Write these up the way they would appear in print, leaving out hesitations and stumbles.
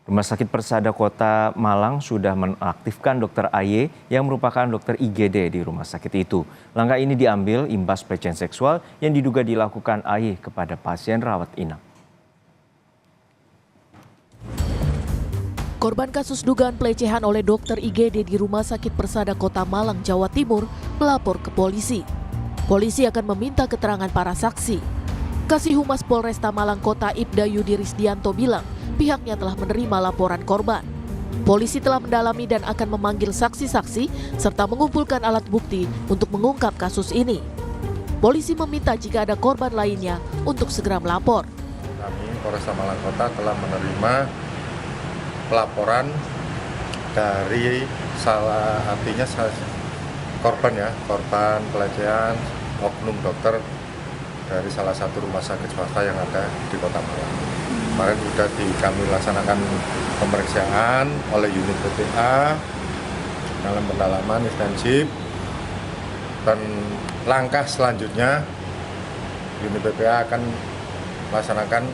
Rumah Sakit Persada Kota Malang sudah menaktifkan Dr. AY yang merupakan dokter IGD di rumah sakit itu. Langkah ini diambil imbas pelecehan seksual yang diduga dilakukan AY kepada pasien rawat inap. Korban kasus dugaan pelecehan oleh dokter IGD di Rumah Sakit Persada Kota Malang, Jawa Timur melapor ke polisi. Polisi akan meminta keterangan para saksi. Kasih Humas Polresta Malang Kota Ibda Yudi Risdianto bilang pihaknya telah menerima laporan korban. Polisi telah mendalami dan akan memanggil saksi-saksi serta mengumpulkan alat bukti untuk mengungkap kasus ini. Polisi meminta jika ada korban lainnya untuk segera melapor. Kami Polresta Malang Kota telah menerima laporan dari korban pelecehan oknum dokter dari salah satu rumah sakit swasta yang ada di Kota Malang. Kemarin sudah kami laksanakan pemeriksaan oleh unit PPA dalam pendalaman intensif, dan langkah selanjutnya unit PPA akan melaksanakan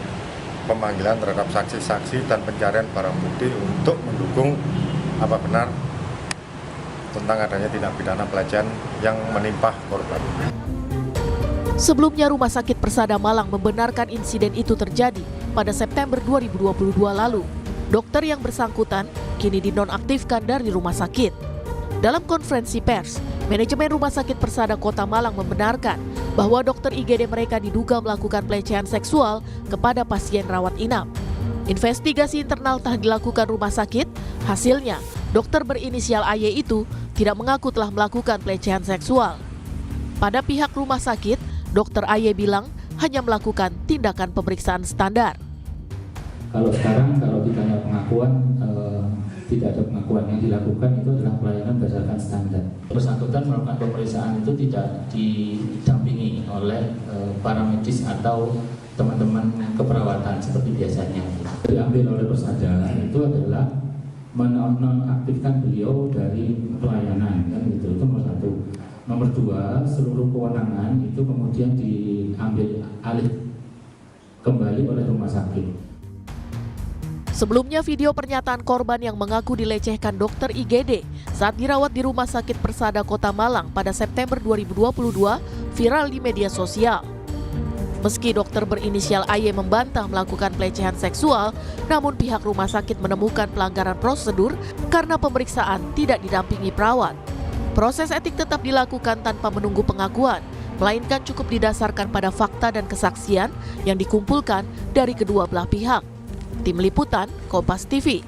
pemanggilan terhadap saksi-saksi dan pencarian barang bukti untuk mendukung apa benar tentang adanya tindak pidana pelecehan yang menimpa korban. Sebelumnya Rumah Sakit Persada Malang membenarkan insiden itu terjadi pada September 2022 lalu. Dokter yang bersangkutan kini dinonaktifkan dari rumah sakit. Dalam konferensi pers, manajemen Rumah Sakit Persada Kota Malang membenarkan bahwa dokter IGD mereka diduga melakukan pelecehan seksual kepada pasien rawat inap. Investigasi internal telah dilakukan rumah sakit, hasilnya dokter berinisial AY itu tidak mengaku telah melakukan pelecehan seksual. Pada pihak rumah sakit, Dr. AY bilang hanya melakukan tindakan pemeriksaan standar. Kalau sekarang ditanya pengakuan, tidak ada pengakuan. Yang dilakukan itu adalah pelayanan berdasarkan standar. Bersangkutan melakukan pemeriksaan itu tidak didampingi oleh para medis atau teman-teman keperawatan seperti biasanya. Diambil oleh Persada itu adalah menonaktifkan beliau dari pelayanan, kan gitu. Itu nomor satu. Nomor dua, seluruh kewenangan itu kemudian diambil alih kembali oleh rumah sakit. Sebelumnya video pernyataan korban yang mengaku dilecehkan dokter IGD saat dirawat di Rumah Sakit Persada Kota Malang pada September 2022 viral di media sosial. Meski dokter berinisial AY membantah melakukan pelecehan seksual, namun pihak rumah sakit menemukan pelanggaran prosedur karena pemeriksaan tidak didampingi perawat. Proses etik tetap dilakukan tanpa menunggu pengakuan, melainkan cukup didasarkan pada fakta dan kesaksian yang dikumpulkan dari kedua belah pihak. Tim Liputan, Kompas TV.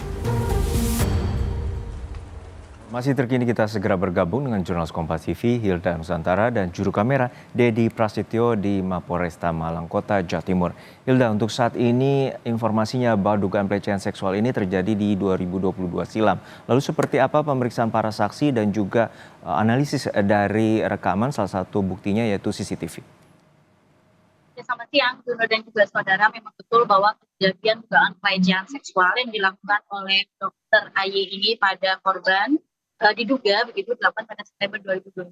Masih terkini kita segera bergabung dengan jurnalis Kompas TV Hilda Nusantara dan juru kamera Dedi Prasetyo di Mapolresta Malang Kota, Jawa Timur. Hilda, untuk saat ini informasinya bahwa dugaan pelecehan seksual ini terjadi di 2022 silam. Lalu seperti apa pemeriksaan para saksi dan juga analisis dari rekaman, salah satu buktinya yaitu CCTV? Selamat siang, Juno dan juga saudara. Memang betul bahwa kejadian dugaan pelecehan seksual yang dilakukan oleh dokter AY ini pada korban diduga begitu dilakukan pada September 2022.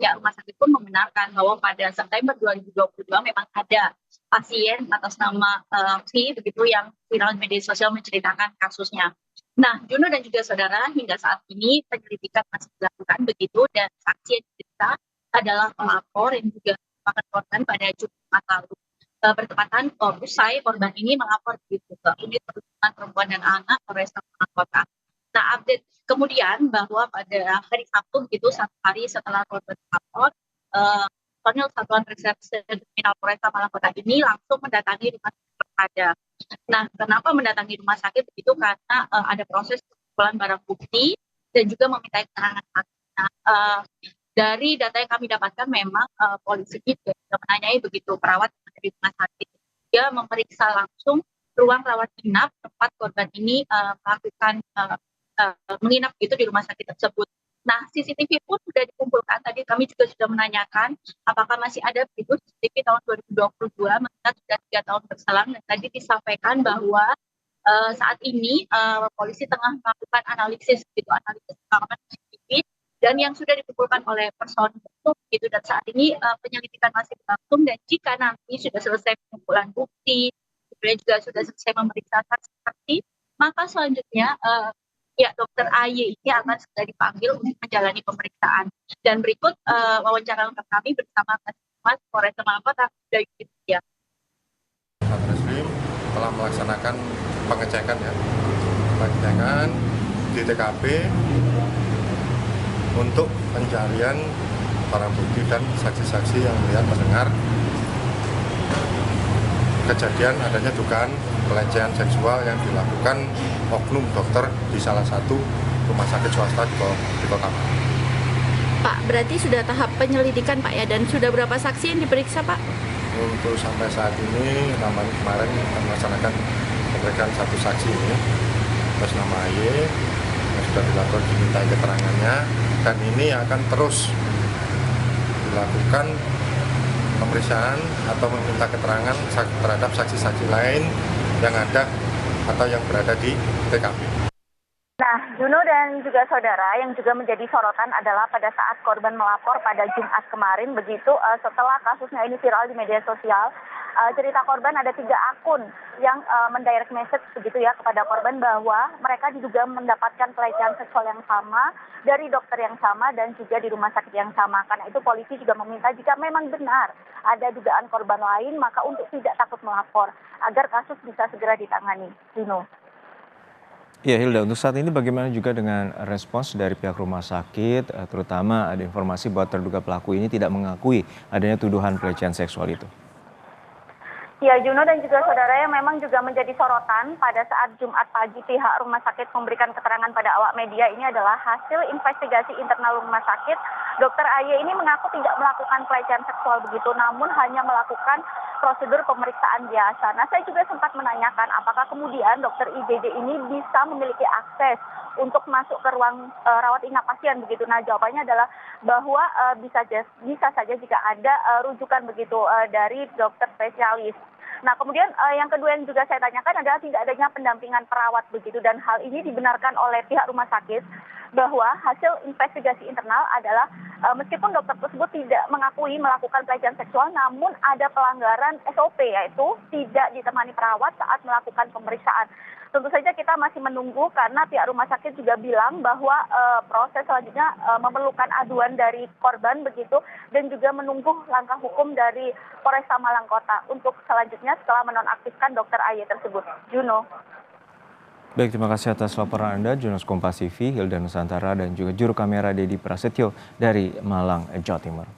Ya, rumah sakit pun membenarkan bahwa pada September 2022 memang ada pasien atas nama V begitu yang viral di media sosial menceritakan kasusnya. Nah, Juno dan juga saudara, hingga saat ini penyelidikan masih dilakukan begitu, dan saksi yang dicerita adalah pelapor yang juga merupakan korban pada Jumat lalu. Bertepatan usai korban ini melapor begitu ke unit perlindungan perempuan dan anak Polresta Malang Kota. Nah, update kemudian bahwa pada hari Sabtu begitu, satu hari setelah korban melapor, personil Satuan Reserse Kriminal Polresta Malang Kota ini langsung mendatangi rumah sakit Persada. Nah, kenapa mendatangi rumah sakit begitu? Karena ada proses pengumpulan barang bukti dan juga meminta keterangan saksi. Nah, dari data yang kami dapatkan memang polisi juga menanyai begitu perawat yang ada di rumah sakit. Dia memeriksa langsung ruang rawat inap tempat korban ini melakukan menginap gitu di rumah sakit tersebut. Nah, CCTV pun sudah dikumpulkan. Tadi kami juga sudah menanyakan apakah masih ada begitu CCTV tahun 2022, mengingat sudah 3 tahun berselang. Dan tadi disampaikan bahwa saat ini polisi tengah melakukan analisis rekaman CCTV dan yang sudah dikumpulkan oleh personil gitu, dan saat ini penyelidikan masih berlangsung, dan jika nanti sudah selesai pengumpulan bukti, kemudian juga sudah selesai memeriksa saksi, maka selanjutnya ya Dokter AY ini akan segera dipanggil untuk menjalani pemeriksaan. Dan berikut wawancara lengkap kami bersama Kasubmas Polres Malang Kota, Yuda. Satreskrim telah melaksanakan pengecekan di TKP untuk pencarian barang bukti dan saksi-saksi yang melihat mendengar kejadian adanya dugaan pelecehan seksual yang dilakukan oknum dokter di salah satu rumah sakit swasta di Kota Malang. Pak, berarti sudah tahap penyelidikan Pak ya, dan sudah berapa saksi yang diperiksa Pak? Untuk sampai saat ini, kemarin kita melaksanakan pemeriksaan satu saksi ini, atas nama AY, yang sudah dilakukan dimintai keterangannya, dan ini akan terus dilakukan pemeriksaan atau meminta keterangan terhadap saksi-saksi lain yang ada atau yang berada di TKP. Nah, Juno dan juga saudara, yang juga menjadi sorotan adalah pada saat korban melapor pada Jumat kemarin, begitu setelah kasusnya ini viral di media sosial, cerita korban ada 3 akun yang mendirect message begitu ya kepada korban bahwa mereka diduga mendapatkan pelecehan seksual yang sama dari dokter yang sama dan juga di rumah sakit yang sama. Karena itu polisi juga meminta jika memang benar ada dugaan korban lain, maka untuk tidak takut melapor agar kasus bisa segera ditangani. Juno. Ya Hilda, untuk saat ini bagaimana juga dengan respons dari pihak rumah sakit, terutama ada informasi bahwa terduga pelaku ini tidak mengakui adanya tuduhan pelecehan seksual itu? Ya, Juno dan juga saudara, yang memang juga menjadi sorotan pada saat Jumat pagi pihak rumah sakit memberikan keterangan pada awak media ini adalah hasil investigasi internal rumah sakit. Dokter AY ini mengaku tidak melakukan pelecehan seksual begitu, namun hanya melakukan prosedur pemeriksaan biasa. Nah, saya juga sempat menanyakan apakah kemudian dokter IGD ini bisa memiliki akses untuk masuk ke ruang rawat inap pasien begitu. Nah, jawabannya adalah bahwa bisa saja jika ada rujukan begitu dari dokter spesialis. Nah, kemudian yang kedua yang juga saya tanyakan adalah tidak adanya pendampingan perawat begitu, dan hal ini dibenarkan oleh pihak rumah sakit bahwa hasil investigasi internal adalah meskipun dokter tersebut tidak mengakui melakukan pelecehan seksual, namun ada pelanggaran SOP, yaitu tidak ditemani perawat saat melakukan pemeriksaan. Tentu saja kita masih menunggu karena pihak rumah sakit juga bilang bahwa proses selanjutnya memerlukan aduan dari korban begitu, dan juga menunggu langkah hukum dari Polresta Malang Kota untuk selanjutnya setelah menonaktifkan dokter AY tersebut. Juno. Baik, terima kasih atas laporan Anda, Jurnalis Kompas TV, Hilda Nusantara, dan juga juru kamera Dedi Prasetyo dari Malang, Jawa Timur.